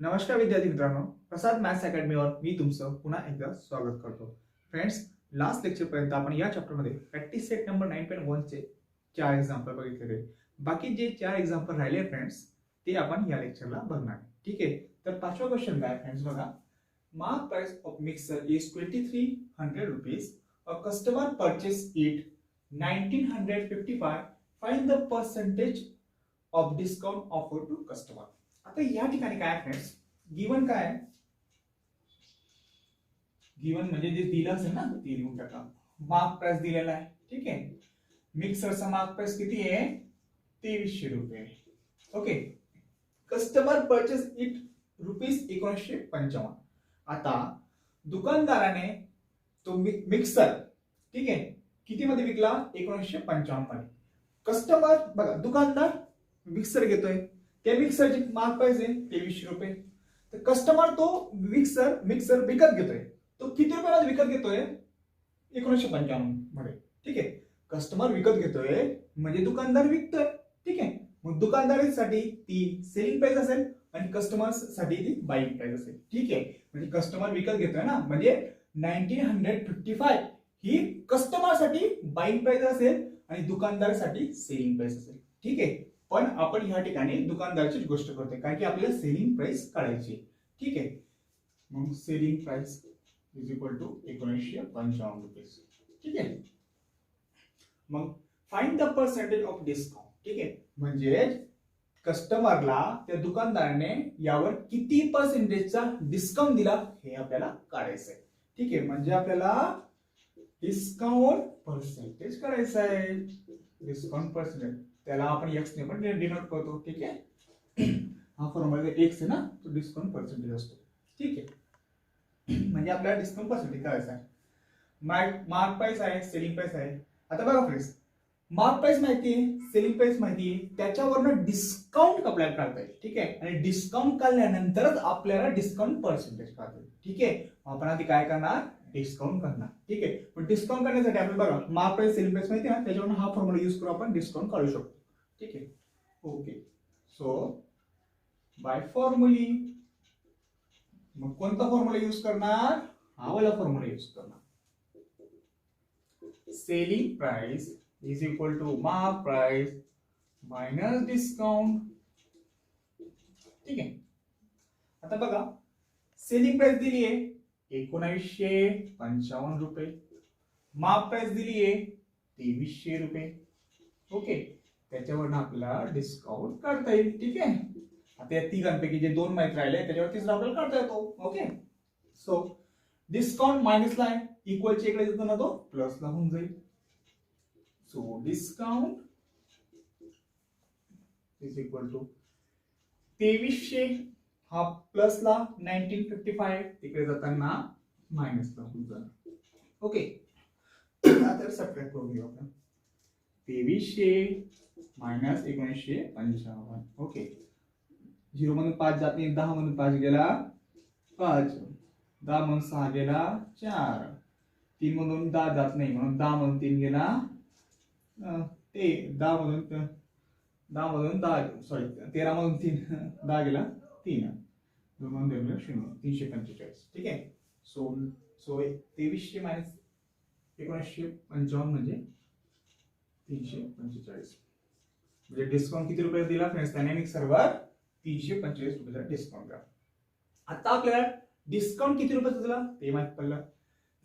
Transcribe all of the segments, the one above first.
नमस्कार विद्यार्थी मित्रांनो, प्रसाद मॅथ्स अकॅडमीवर मी तुमचं पुन्हा एकदा स्वागत करतो. फ्रेंड्स, लास्ट लेक्चर पर्यंत आपण या चॅप्टरमध्ये प्रॅक्टिस सेट नंबर 9.1 चे 4 एक्झाम्पल बघितलेले. बाकी जे 4 एक्झाम्पल राहिले फ्रेंड्स, ते आपण या लेक्चरला बघणार. ठीक आहे, तर पाचवा क्वेश्चन काय फ्रेंड्स बघा. Mark price of mixer is 2300 rupees. A customer purchase it 1955. Find the percentage of discount offer to customer. आता या ठिकाणी काय फ्रेंड्स, गिवन काय आहे, गिवन म्हणजे जे दिलं असेल ना ते लिहून टाका. मार्क प्राइस दिलेला आहे. ठीक आहे, मिक्सरचा मार्क प्राइस किती आहे, 2300 रुपये. Okay, customer purchase it rupees 1955. आता दुकानदाराने तो मिक्सर ठीक आहे किती मध्ये विकला, 1955 मध्ये. कस्टमर बघा, दुकानदार मिक्सर घेतोय, त्या मिक्सरची मार्क प्राइस आहे 2300 रुपये. तर कस्टमर तो मिक्सर विकत घेतोय, तो किती रुपयाला विकत घेतोय, 1955 मध्ये. ठीक आहे, कस्टमर विकत घेतोय म्हणजे दुकानदार विकतोय. ठीक आहे, मग दुकानदारासाठी ती सेलिंग प्राइस असेल आणि कस्टमर साठी ती बाईंग प्राइस असेल. ठीक आहे, म्हणजे कस्टमर विकत घेतोय ना, म्हणजे 1955 ही कस्टमर साठी बाईंग प्राइस असेल आणि दुकानदारासाठी सेलिंग प्राइस असेल. ठीक आहे, पण आपण ह्या ठिकाणी दुकानदाराची गोष्ट करतोय कारण की आपल्याला सेलिंग प्राइस काढायची. ठीक आहे, मग selling price is equal to 1955 rupees. ठीक आहे, मग find the percentage of discount. ठीक आहे, म्हणजे कस्टमरला त्या दुकानदाराने यावर किती पर्सेंटेजचा डिस्काउंट दिला हे आपल्याला काढायचं आहे. ठीक आहे, म्हणजे आपल्याला डिस्काउंट पर्सेंटेज काढायचं आहे. डिस्काउंट पर्सेंटेज त्याला आपण एक्स ने पण डिनोट करतो. ठीक आहे, हा फॉर्म्युला एक्स आहे ना, तो डिस्काउंट पर्सेंटेज असतो. ठीक आहे, म्हणजे आपल्याला डिस्काउंट पर्सेंटेज करायचा आहे. मार्क प्राइस आहे, सेलिंग प्राइस आहे. आता बघा फ्रेंड्स, मार्क प्राइस माहिती आहे, सेलिंग प्राइस माहिती आहे, त्याच्यावरनं डिस्काउंट आपल्याला काढता येईल. ठीक आहे, आणि डिस्काउंट काढल्यानंतरच आपल्याला डिस्काउंट पर्सेंटेज काढता येईल. ठीक आहे, आपण आधी काय करणार, डिस्काउंट करणार. ठीक आहे, पण डिस्काउंट करण्यासाठी आपल्याला बघा मार्क प्राइस सेलिंग प्राइस माहिती आहे ना, त्याच्यावरून हा फॉर्म्युला यूज करून आपण डिस्काउंट काढू शकतो. ठीक आहे, ओके. सो बाय फॉर्म्युली, मग कोणता फॉर्म्युला यूज करणार, हा वाला फॉर्म्युला यूज करणार. Selling price is equal to mark price minus discount. ठीक आहे, आता बघा सेलिंग प्राइस दिली आहे 1955 रुपये, मार्क प्राइस दिली आहे 2300 रुपये. ओके, त्याच्यावरनं आपल्याला डिस्काउंट काढता येईल. ठीक आहे, आता या तिघांपैकी जे दोन माहिती राहिले त्याच्यावर तिसरा आपल्याला काढता येतो. ओके, सो डिस्काउंट मायनसला आहे, इक्वलच्या इकडे येतो ना तो प्लसला होऊन जाईल. So discount is equal to 2300, हा प्लसला 1955 तिकडे जाताना मायनसला होऊन जाणार. ओके, आता सबट्रॅक्ट करून घेऊ आपण. 2300 मायनस 1955. ओके, 0 मधून 5 जात नाही, 10 मधून 5 गेला 5, 10 मधून 6 गेला 4, 3 मधून 10 जात नाही म्हणून 10 मधून 3 गेला ते 10 मधून 10 सॉरी 13 मधून 3 10 गेला 3, 2 मधून 2 गेला 0, 345. ठीक आहे, सो 2300 मायनस 1955 म्हणजे 345. म्हणजे डिस्काउंट किती रुपये दिला फ्रेंड्स, त्याने मिक्सरवर 345 रुपयाचा डिस्काउंट दिला. आता आपल्याला डिस्काउंट किती रुपयाचा दिला ते माहित पडलं.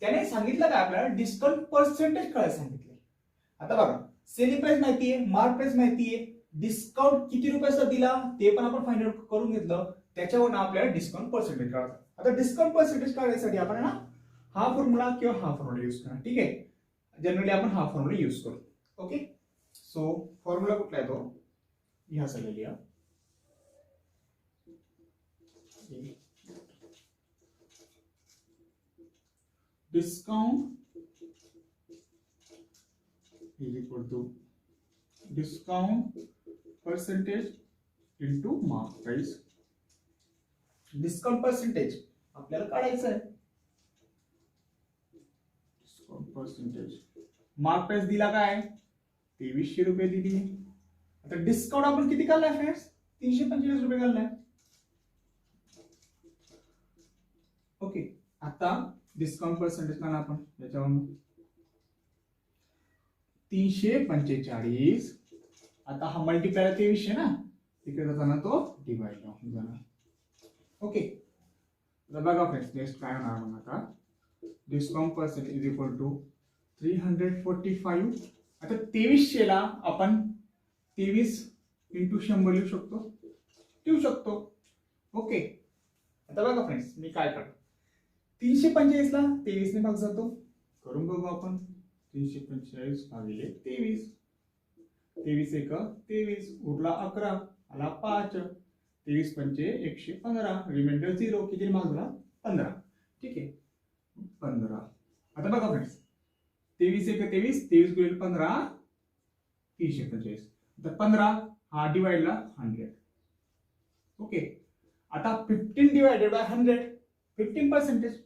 त्याने सांगितलं का आपल्याला डिस्काउंट पर्सेंटेज कळायला सांगितले. आता बघा सेलिंग प्राइस माहिती आहे, मार्क प्राइस माहिती आहे, डिस्काउंट किती रुपयाचा दिला ते पण आपण फाइंड आउट करून घेतलं, त्याच्यावरून आपल्याला डिस्काउंट पर्सेंटेज काढायचा. आता डिस्काउंट पर्सेंटेज काढण्यासाठी आपण ना हा फॉर्म्युला किंवा हा फॉर्म्युला यूज करणार. ठीक आहे, जनरली आपण हा फॉर्म्युला यूज करू. ओके, सो फॉर्म्युला कुठला आहे तो ह्या सगळ्या लिहा. Discount is equal to discount percentage into mark price. Discount percentage आपल्याला काढायचं आहे. डिस्काउंट पर्सेंटेज, मार्क प्राइस दिला काय 2300 रुपये दिली. आता डिस्काउंट आपण किती काढलाय फ्रेंड्स, 345 रुपये काढलाय. ओके, आता डिस्काउंट पर्सेंटेज काढा आपण याच्यावरून 345. आता हा मल्टिप्लाय 2300 ना, तिकडे जाताना तो डिवाइड होऊन जाणार. ओके, तर बघा फ्रेंड्स नेक्स्ट काय होणार मग आता discount percent is equal to 345. आता 2300 ला आपण 23 इंटू 100 लिहू शकतो. ओके, आता बघा फ्रेंड्स मी काय करतो, 345 ला 23 ने भाग जातो, करून बघू आपण. 345 भागिले 23, 23 एक 23, उरला 11, आला 5, 23 पंचे 115, रिमाइंडर 0, किती भाग झाला 15. ठीक आहे 15. आता बघा फ्रेंड्स 23 एक 23, 23 गुणिले 15 345. तर 15 हा डिवाइडला 100. ओके, आता 15 डिवाइडेड बाय 100 15%.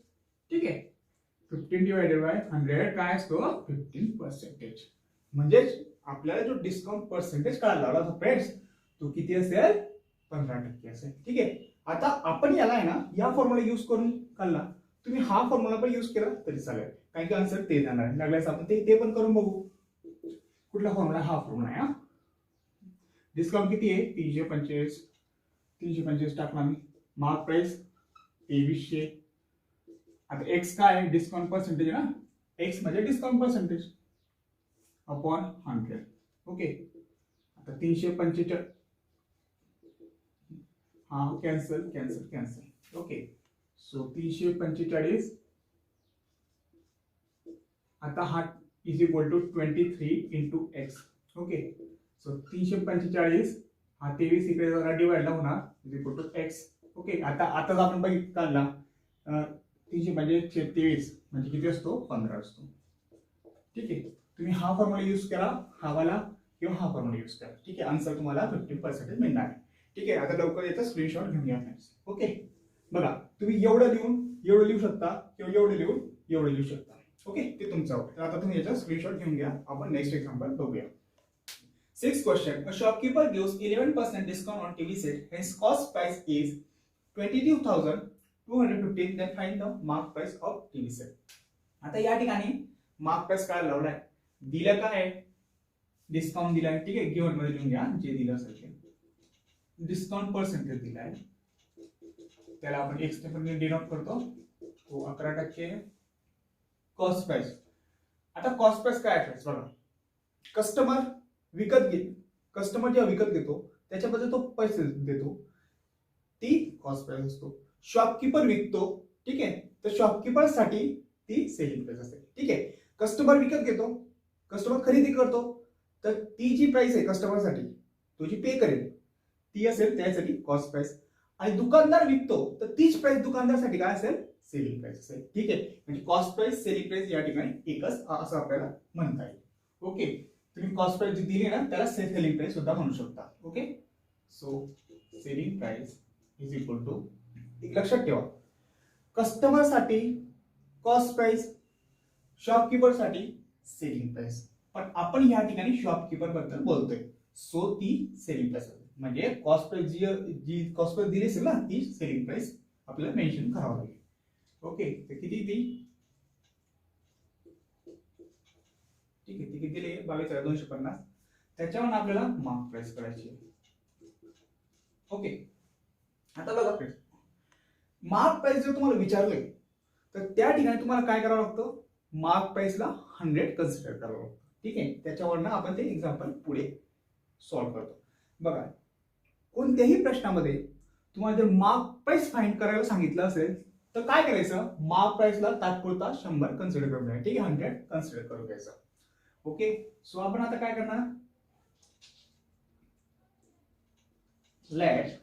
ठीक आहे, 15 डिवाइडेड बाय 100 काय असतो 15%. म्हणजेच आपल्याला जो डिस्काउंट पर्सेंटेज काढला होता फ्रेंड्स तो किती असेल 15% असेल. ठीक आहे, आता आपण याला आहे ना या फॉर्म्युला यूज करून काढला, तुम्ही हा फॉर्म्युला पण यूज केला तरी चालेल, कारण की आन्सर ते जाणार आहे. लागल्यास आपण ते पण करून बघू. कुठला फॉर्म्युला, हा फॉर्म्युला आहे. डिस्काउंट किती आहे 345 टाकला मी, मार्क प्राइस 2300. आता एक्स काय आहे डिस्काउंट पर्सेंटेज ना, एक्स म्हणजे डिस्काउंट पर्सेंटेज अपॉन 100. ओके, आता 345 हा कॅन्सल. Okay, so 345. आता हा is equal to 23 into X. Okay, so 345 हा 23 इकडे जरा डिवाइडला होणार is equal to X. Okay, आता जर आपण बघितलं काढला 345 म्हणजे किती असतो 15 असतो. ठीक आहे, तुम्ही हा फॉर्म्युला यूज करा, हा वाला किंवा हा फॉर्म्युला यूज करा. ठीक आहे, आन्सर तुम्हाला 15% मिळणार आहे. ठीक आहे, आता लवकर याचा स्क्रीनशॉट घेऊन घ्या फ्रेंड्स. ओके, बघा तुम्ही एवढं लिहू शकता किंवा एवढं लिहू शकता. ओके, ते तुमचं. तर आता तुम्ही याचा स्क्रीनशॉट घेऊन घ्या, आपण नेक्स्ट एक्झाम्पल बघूया. 6th question, a shopkeeper gives 11% discount on TV set, hence cost price is 22,215, then find the mark price of TV set. आता या ठिकाणी मार्क प्राइस काय लावलाय, दिलं काय आहे डिस्काउंट दिलाय. ठीक आहे, गिव्हन मध्ये लिहून घ्या जे दिलं असेल ते. डिस्काउंट पर्सेंटेज दिलाय, त्याला आपण एक्स ने पण डिनोट करतो, तो 11%. कॉस्ट प्राइस, आता कॉस्ट प्राइस काय आहे बघा, कस्टमर जेव्हा विकत घेतो त्याच्याबद्दल तो पैसे देतो, ती कॉस्ट प्राइस असतो. शॉपकीपर विकतो, ठीक आहे, तर शॉपकीपर साठी ती सेलिंग प्राइस असते. ठीक आहे, कस्टमर विकत घेतो, कस्टमर खरेदी करतो, तर ती जी प्राइस आहे कस्टमर साठी तो जी पे करेल ती असेल त्यासाठी कॉस्ट प्राइस. आणि दुकानदार विकतो तर तीच प्राइस दुकानदारसाठी काय असेल सेलिंग प्राइस असेल. ठीक आहे, म्हणजे कॉस्ट प्राइस सेलिंग प्राइस या ठिकाणी एकच असं आपल्याला म्हणता येईल. ओके, तुम्ही कॉस्ट प्राइस जी दिली ना त्याला सेलिंग प्राइस सुद्धा म्हणू शकता. Okay, so selling price is equal to, लक्षात ठेवा कस्टमर साठी कॉस्ट प्राइस, शॉपकीपर साठी सेलिंग प्राइस, पण आपण या ठिकाणी शॉपकीपर बद्दल बोलतोय, सो ती सेलिंग प्राइस म्हणजे कॉस्ट प्राइस जी कॉस्ट प्राइस दिली असेल ना ती सेलिंग प्राइस आपल्याला मेन्शन करावं लागेल. ओके, तर किती ती, ठीक आहे, ती किती दिली 22,250, त्याच्यावर आपल्याला मार्क प्राइस करायची. ओके, आता बघा फ्रेंड्स, मार्क प्राइस जर तुम्हाला विचारले तर त्या ठिकाणी तुम्हाला काय करावं लागतं, मार्क प्राइसला 100 कन्सिडर करावं लागतं. ठीक आहे, त्याच्यावरनं आपण ते एक्झाम्पल पुढे सॉल्व्ह करतो. बघा कोणत्याही प्रश्नामध्ये तुम्हाला जर मार्क प्राइस फाइंड करायला सांगितलं असेल तर काय करायचं, मार्क प्राइसला तात्पुरता 100 कन्सिडर करून घ्यायचं. ठीक आहे, 100 कन्सिडर करून घ्यायचं. ओके, सो आपण आता काय करणार, let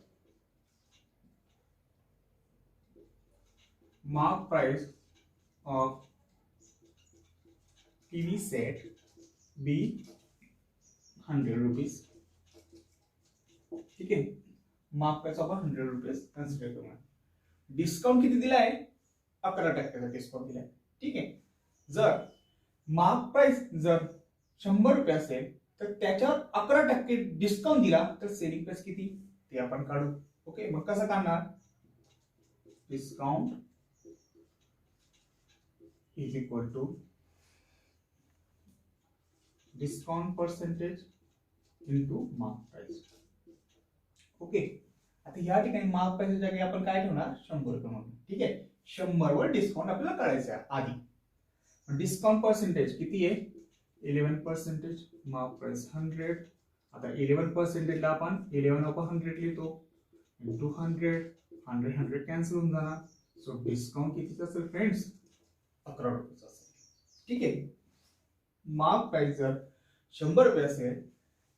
mark price of TV set be 100 rupees. ठीक आहे, mark price of 100 rupees consider करूया. डिस्काउंट किती दिलाय 11% डिस्काउंट दिलाय. ठीक आहे, जर मार्क प्राइस जर 100 रुपये असेल तर त्याच्यावर 11% डिस्काउंट दिला तर सेलिंग प्राइस किती ते आपण काढू. ओके, मग कसं काढणार, discount is equal to discount percentage into mark price. Okay, आता या ठिकाणी मार्क प्राइस जागी आपण काय ठेवणार 100 रुपये म्हणून. ठीक आहे, 100 वर डिस्काउंट आपल्याला काढायचं आहे आधी. डिस्काउंट पर्सेंटेज किती आहे 11%, मार्क प्राइस 100. आता 11% ला आपण 11/100 लिहितो इंटू 100 कॅन्सल होऊन जाणार. सो डिस्काउंट कितीचा असेल फ्रेंड्स 11 रुपयाचा असेल. ठीक आहे, मार्क प्राइस जर 100 रुपये असेल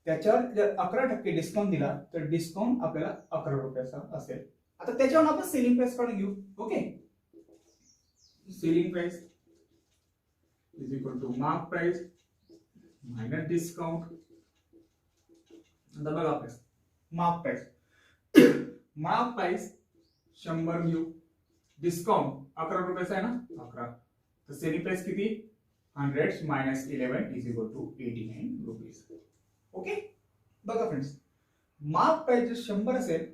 त्याच्यावर जर 11% डिस्काउंट दिला तर डिस्काउंट आपल्याला 11 रुपयाचा असेल. आता त्याच्यावर आपण सेलिंग प्राइस काढून घेऊ. Okay, selling price is equal to mark price minus discount. आता बघा प्राइस मार्क प्राइस 100 घेऊ, डिस्काउंट 11 रुपयाचा आहे ना 11. तर सेलिंग प्राइस किती 100 minus 11 is equal to 89 rupees. Okay, बघा फ्रेंड्स मार्क प्राइस जर 100 असेल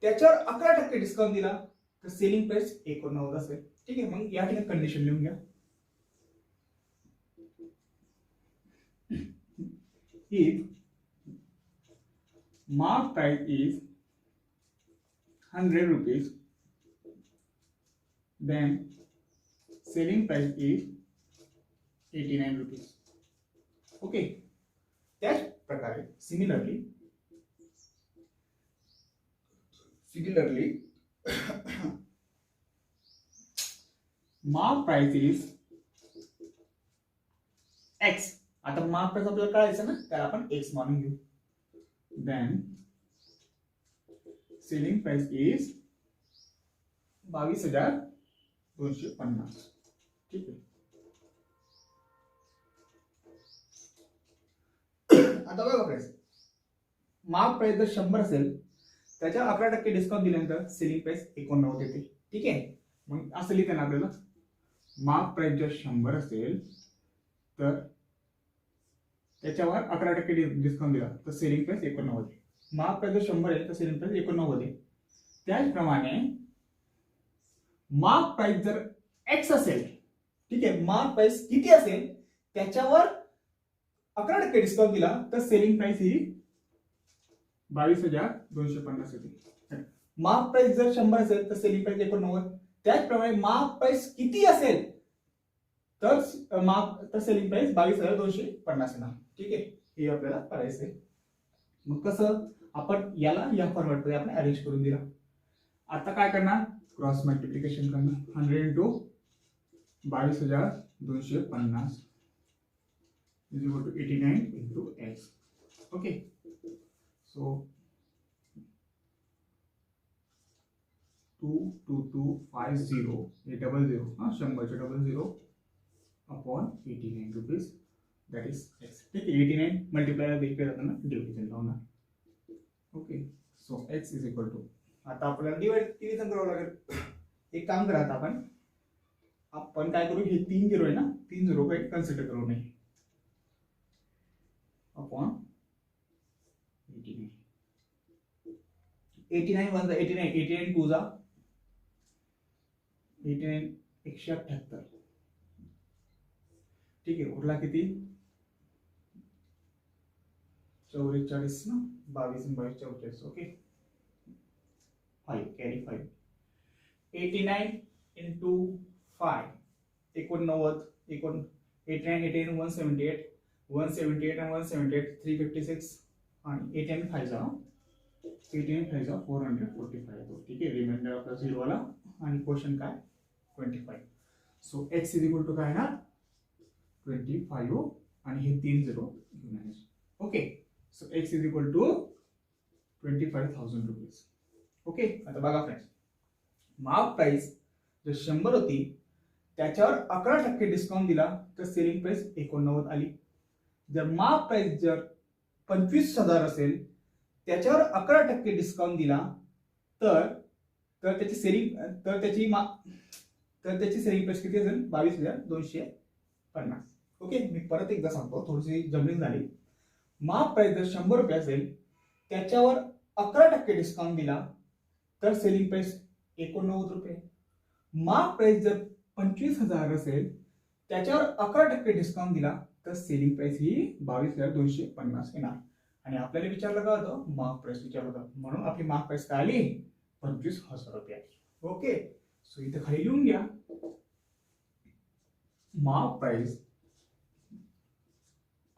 त्याच्यावर 11% डिस्काउंट दिला तर सेलिंग प्राइस 89 असेल. ठीक आहे, मग या ठिकाणी कंडिशन लिहून घ्या. If mark price is 100 rupees, then selling price is 89 rupees. Okay, त्याच प्रकारे similarly mark price is X. आता मार्क प्राइस आपल्याला कळायचं ना, त्याला आपण एक्स मानून घेऊ. Then selling price is 22,250. ठीक आहे, आता बघा प्राइस मार्क प्राइस जर 100 असेल त्याच्या 11% डिस्काउंट दिल्यानंतर सेलिंग प्राइस 89 येते. ठीक आहे, मग असं लिहिता ना आपल्याला मार्क प्राइस जर 100 असेल तर त्याच्यावर 11% डिस्काउंट दिला तर सेलिंग प्राइस 89. मार्क प्राइस जर 100 आहे तर सेलिंग प्राइस 89 आहे. त्याचप्रमाणे मार्क प्राइस जर एक्स असेल, ठीक आहे, मार्क प्राइस किती असेल त्याच्यावर 11% डिस्काउंट दिला तर सेलिंग प्राइस ही 22,250 येते. मार्क प्राइस जर 100 असेल तर सेलिंग प्राइस 89. त्याचप्रमाणे मार्क प्राइस किती असेल तर सेलिंग प्राइस 22,250 येणार. ठीक आहे, हे आपल्याला करायचंय. मग कसं आपण याला या फॉर्मॅट मध्ये आपण अरेंज करून दिला. आता काय करणार क्रॉस मल्टिप्लिकेशन करणार. 100 into 22,250 is equal to 89 into X. Okay, so 22250 हे 00 हा 100 00 upon 89 rupees that is X. ठीक आहे, 89 मल्टिप्लाय वेगळे जाताना डिव्हिजन लावणार. Okay, so X is equal to आता आपल्याला डिव्हिजन करावं लागेल. एक काम करा, आता आपण काय करू, हे 3 झिरो आहे ना 3 झिरो काही कन्सिडर करू नये अपॉन 89 वन 89 टू जा 89 178. ठीक आहे, उरला किती 44 ना 22 आणि 22 44. Okay, 5 carry 5. 89 इंटू 5 89 89 178 178 आणि 178 356 आणि 89 5 जा 445. ठीक आहे, रिमाइंडर आपला 0 आला आणि क्वेश्चन काय 25. So X is equal to काय ना 25 आणि हे 3 झिरो घेऊन आहे. Okay, so X is equal to 25,000 rupees. Okay, आता बघा फ्रेंड्स मार्क प्राइस जर 100 होती त्याच्यावर 11% डिस्काउंट दिला तर सेलिंग प्राइस 89 आली. जर मार्क प्राइस जर 25,000 असेल त्याच्यावर 11% डिस्काउंट दिला तर त्याची सेलिंग प्राइस किती असेल 22,250. ओके, मी परत एकदा सांगतो, थोडीशी जमलिंग झाली. मार्क प्राइस जर 100 रुपये असेल त्याच्यावर 11% डिस्काउंट दिला तर सेलिंग प्राइस 89 रुपये. मार्क प्राइस जर 25,000 असेल त्याच्यावर 11% डिस्काउंट दिला तर सेलिंग प्राइस ही 22,250 येणार. आणि आपल्याला विचारलं काय होतं, मार्क प्राइस विचारलं होतं, म्हणून आपली मार्क प्राइस काय आली 25,000 रुपये आली. ओके, सो इथे खाली लिहून घ्या, mark price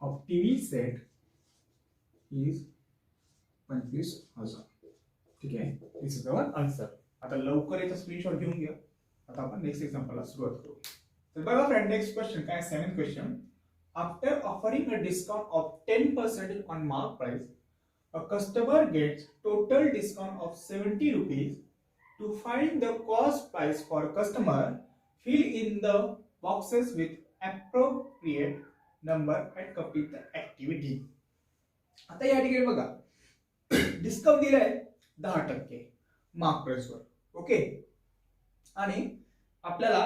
of TV set is 25,000. ठीक आहे, दिस इज अवर आन्सर. आता लवकर याचा स्क्रीनशॉट घेऊन घ्या. आता आपण नेक्स्ट एक्झाम्पलला सुरुवात करू. तर बघा फ्रेंड, नेक्स्ट क्वेश्चन काय, 7th question. After offering a discount of 10% on mark price, a customer gets total discount of 70 rupees. To find the cost price for customer, fill in the boxes with appropriate number and complete the activity. आता या ठिकाणी बघा, discount दिलाय 10% mark प्राइसवर. Okay, आणि आपल्याला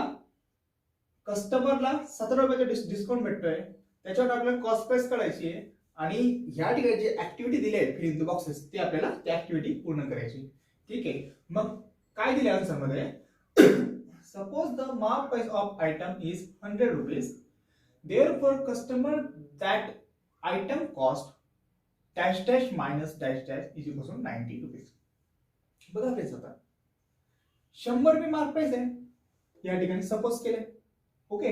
कस्टमरला 17 रुपयाचा discount भेटतोय, त्याच्यावर आपल्याला कॉस्ट प्राइस काढायची आहे आणि ह्या ठिकाणी जे ऍक्टिव्हिटी दिली आहे फिल इन द बॉक्सेस, ते आपल्याला त्या ऍक्टिव्हिटी पूर्ण करायची. ठीक आहे, मग काय दिले आन्सर मध्ये, suppose the mark price of item is 100 rupees, therefore customer that item cost dash dash minus dash dash is equal to 90 rupees. बघा फ्रेंड्स, आता 100 रुपये मार्क प्राइस आहे या ठिकाणी सपोज केले. ओके,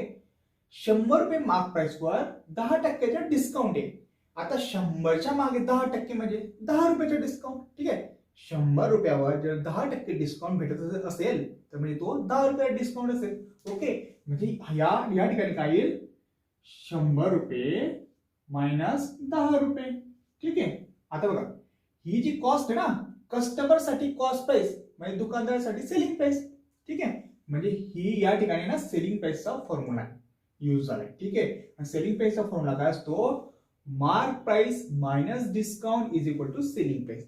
100 रुपये मार्क प्राइस वर 10% डिस्काउंट आहे. आता 100च्या मागे 10% म्हणजे 10 रुपयाचा डिस्काउंट. ठीक आहे, 100 रुपयावर जर 10% डिस्काउंट भेटत असेल तर म्हणजे तो 10 रुपयाचा डिस्काउंट असेल. ओके, म्हणजे या ठिकाणी काय येईल, 100 रुपये मायनस 10 रुपये. ठीक आहे, आता बघा, ही जी कॉस्ट आहे ना, कस्टमर साठी कॉस्ट प्राइस म्हणजे दुकानदारासाठी सेलिंग प्राइस. ठीक आहे, म्हणजे ही या ठिकाणी ना सेलिंग प्राइसचा फॉर्म्युला यूज झालाय. ठीक आहे, आणि सेलिंग प्राइसचा फॉर्म्युला काय असतो, mark price minus discount is equal to selling price.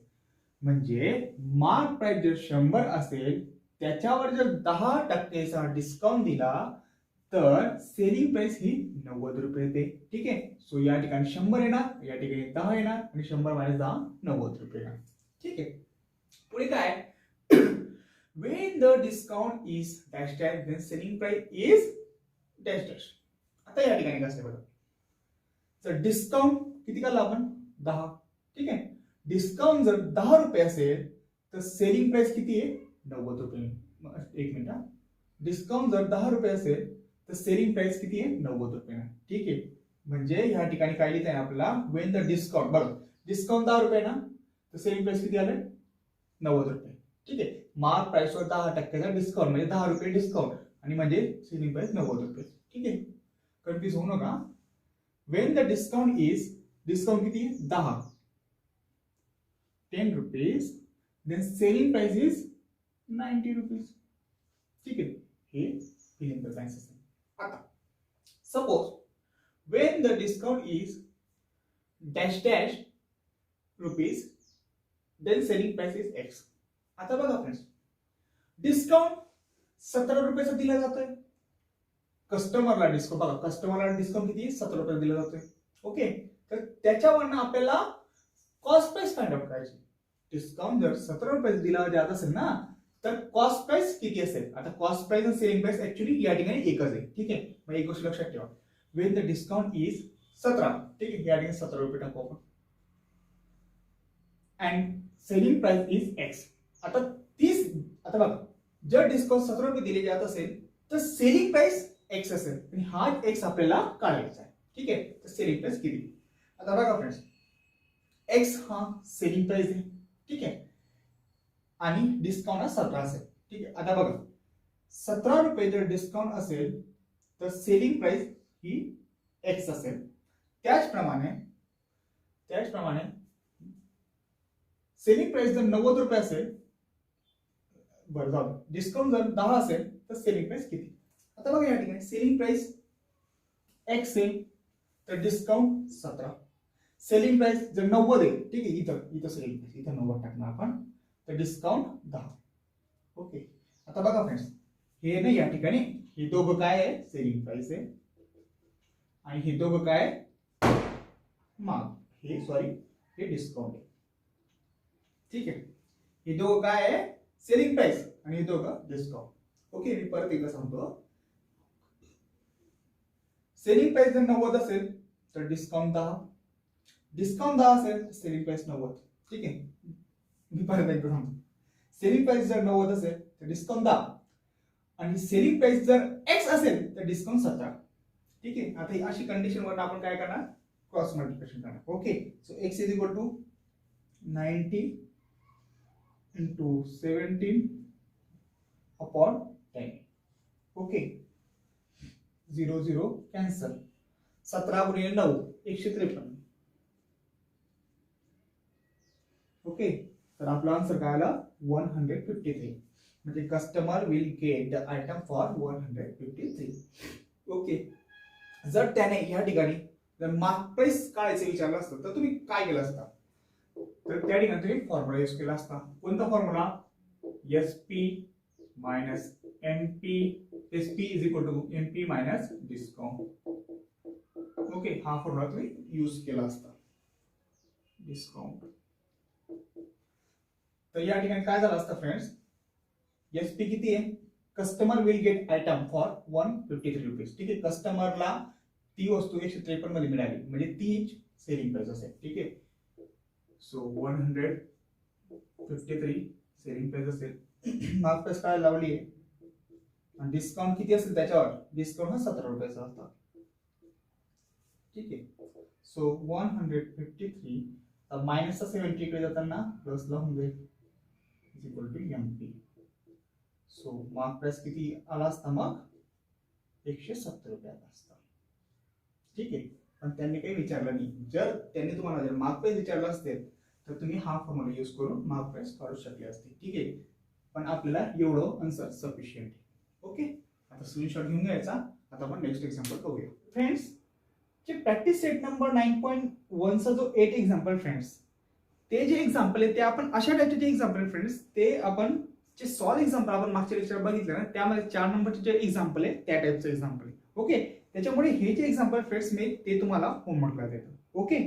म्हणजे मार्क प्राइस जर 100 असेल, त्याच्यावर जर 10%चा डिस्काउंट दिला तर सेलिंग प्राइस ही 90 रुपये येते. ठीक आहे, सो या ठिकाणी 100 येणार, या ठिकाणी 10 येणार, आणि 100 मायनस 10 90 रुपये येणार. ठीक आहे, पुढे काय, when the discount is dash dash then selling price is dash dash. आता या ठिकाणी कसं आहे बघा, तर डिस्काउंट किती काढला आपण 10. ठीक आहे, डिस्काउंट जर 10 रुपये असेल तर सेलिंग प्राइस किती आहे 90 रुपये. एक मिनिट, डिस्काउंट जर 10 रुपये असेल तर सेलिंग प्राइस किती आहे 90 रुपये. ठीक आहे, म्हणजे या ठिकाणी काय लिहित आहे आपल्याला, when the discount, बघा डिस्काउंट 10 रुपये ना, तर सेलिंग प्राइस किती आले 90 रुपये. ठीक आहे, मार्क प्राइसवर 10%चा डिस्काउंट म्हणजे 10 रुपये डिस्काउंट, आणि म्हणजे सेलिंग प्राइस 90 रुपये. ठीक आहे, कन्फ्युज होऊ नका. When the discount is, discount किती 10 rupees, then selling price is 90 rupees. ठीक आहे, हे फिलिंग द ब्लँक्स असेल. आता suppose when the discount is dash dash rupees, then selling price is X. आता बघा फ्रेंड्स, डिस्काउंट 17 रुपयाचा दिला जातोय कस्टमरला. डिस्काउंट बघा, कस्टमरला डिस्काउंट किती 17 रुपये दिला जातोय. ओके, तर त्याच्यावरनं आपल्याला कॉस्ट प्राइस फाइंड आउट करायची. डिस्काउंट जर 17 रुपये दिला जात असेल ना, तर कॉस्ट प्राइस किती असेल. आता कॉस्ट प्राइस आणि सेलिंग प्राइस ऍक्च्युली या ठिकाणी एकच आहे. ठीक आहे, मग एक गोष्ट लक्षात ठेवा, वेन द डिस्काउंट इज 17, ठीक आहे, या ठिकाणी 17 रुपये टाकू आपण, and selling price is X. आता बघा, जर डिस्काउंट 17 रुपये दिले जात असेल तर सेलिंग प्राइस एक्स असेल, आणि हा एक्स आपल्याला काढायचा आहे. ठीक आहे, तर सेलिंग प्राइस किती. आता बघा फ्रेंड्स, एक्स हा सेलिंग प्राइस आहे. ठीक आहे, आणि डिस्काउंट हा 17 असेल. ठीक आहे, आता बघा 17 रुपये जर डिस्काउंट असेल तर सेलिंग प्राइस ही एक्स असेल. त्याचप्रमाणे सेलिंग प्राइस जर 90 रुपये असेल, बरं जाऊ, डिस्काउंट जर 10 असेल तर सेलिंग प्राइस किती. आता बघा, या ठिकाणी सेलिंग प्राइस एक्स आहे तर डिस्काउंट 17, सेलिंग प्राइस जर 90 आहे, ठीक आहे, इथं सेलिंग प्राइस इथं 90 टाकणार आपण, तर डिस्काउंट 10. ओके, आता बघा फ्रेंड्स, हे ना या ठिकाणी हे दोघं काय आहे सेलिंग प्राइस आहे, आणि हे दोघं काय हे डिस्काउंट आहे. ठीक आहे, हे दोघं काय आहे सेलिंग प्राइस, आणि हे दोघं डिस्काउंट. ओके, मी परत एकदा सांगतो, सेलिंग प्राइस जर 90 असेल तर डिस्काउंट 10, डिस्काउंट 10 असेल तर सेलिंग प्राइस 90. ठीक आहे, मी परत एकदा सांगतो. सेलिंग प्राइस जर 90 असेल तर डिस्काउंट 10 आणि सेलिंग प्राइस जर x असेल तर डिस्काउंट 17. ठीक आहे, आता ही अशी कंडिशन वर आपण काय करणार, क्रॉस मल्टिप्लिकेशन करणार. Okay, so x is equal to 90 into 17 upon 10. Okay, 0 0 cancel. 17 गुणिले 9 153. ओके, तर आपला आन्सर काय आला 153. म्हणजे customer will get the item for 153. Okay, जर त्याने या ठिकाणी जर मार्क प्राइस काढायचं विचारलं असतं तर तुम्ही काय केलं असतं, तर त्या ठिकाणी तुम्ही फॉर्म्युला यूज केला असता. कोणता formula, SP minus MP, SP is equal to MP minus discount. Okay, हा फॉर्म्युला तुम्ही यूज केला असता, डिस्काउंट. तर या ठिकाणी काय झालं असतं फ्रेंड्स, SP किती आहे, customer will get item for 153 rupees. ठीक आहे, कस्टमरला ती वस्तू 153 मध्ये मिळाली म्हणजे ती सेलिंग प्राइस असेल. ठीक आहे, सो 153 सेलिंग प्राइस असेल. मार्क प्राइस काय लावली आहे आणि डिस्काउंट किती असेल त्याच्यावर, डिस्काउंट हा 17 रुपयाचा असता. ठीक आहे, सो 153 मायनसचा 70 इकडे जाताना प्लस ला होऊन जाईल is equal to MP. So mark price किती आला असता मग 170 रुपयाचा असता. ठीक आहे, पण त्यांनी काही विचारलं नाही. जर त्यांनी तुम्हाला जर मार्क प्राइस विचारलं असते तर तुम्ही हा फॉर्म्युला यूज करून मार्क प्राइस काढू शकले असते. ठीक आहे, पण आपल्याला एवढं आन्सर सफिशियंट. ओके, आता स्क्रीनशॉट घेऊन घ्यायचा. आता आपण नेक्स्ट एक्झाम्पल बघूया. फ्रेंड्स, जे प्रॅक्टिस सेट नंबर 9.1 चा जो 8 एक्झाम्पल फ्रेंड्स, ते जे एक्झाम्पल आहे ते आपण अशा टाइपचे जे एक्झाम्पल आहे फ्रेंड्स, ते आपण जे सॉल्व एक्झाम्पल आपण मागच्या लेक्चर बघितलं ना, त्यामध्ये 4 नंबरचे जे एक्झाम्पल आहे त्या टाइपचं एक्झाम्पल आहे. ओके, त्याच्यामुळे हे जे एक्झाम्पल फ्रेंड्स मी ते तुम्हाला होमवर्कला देतो. ओके,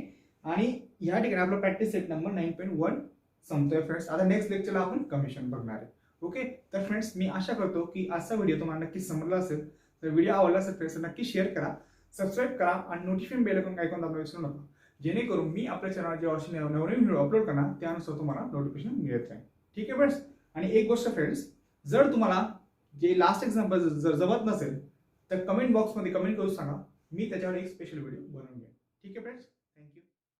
आणि या ठिकाणी आपला प्रॅक्टिस सेट नंबर 9.1 संपतोय फ्रेंड्स. आता नेक्स्ट लेक्चरला आपण कमिशन बघणार आहे. ओके, तर फ्रेंड्स मी आशा करतो की आजचा व्हिडिओ तुम्हाला नक्की समजला असेल. तर व्हिडिओ आवडला असेल फ्रेंड्स नक्की शेअर करा, सबस्क्राईब करा आणि नोटिफिकेशन बेल आयकॉन दाबायला विसरू नका, जेणेकरून मी आपल्या चॅनल जेव्हा नवीन व्हिडिओ अपलोड करणार त्यानुसार तुम्हाला नोटिफिकेशन मिळत राहील. ठीक आहे फ्रेंड्स, आणि एक गोष्ट फ्रेंड्स, जर तुम्हाला जे लास्ट एक्झाम्पल जर जमत नसेल तर कमेंट बॉक्समध्ये कमेंट करून सांगा, मी त्याच्यावर एक स्पेशल व्हिडिओ बनवून घेईन. ठीक आहे फ्रेंड्स.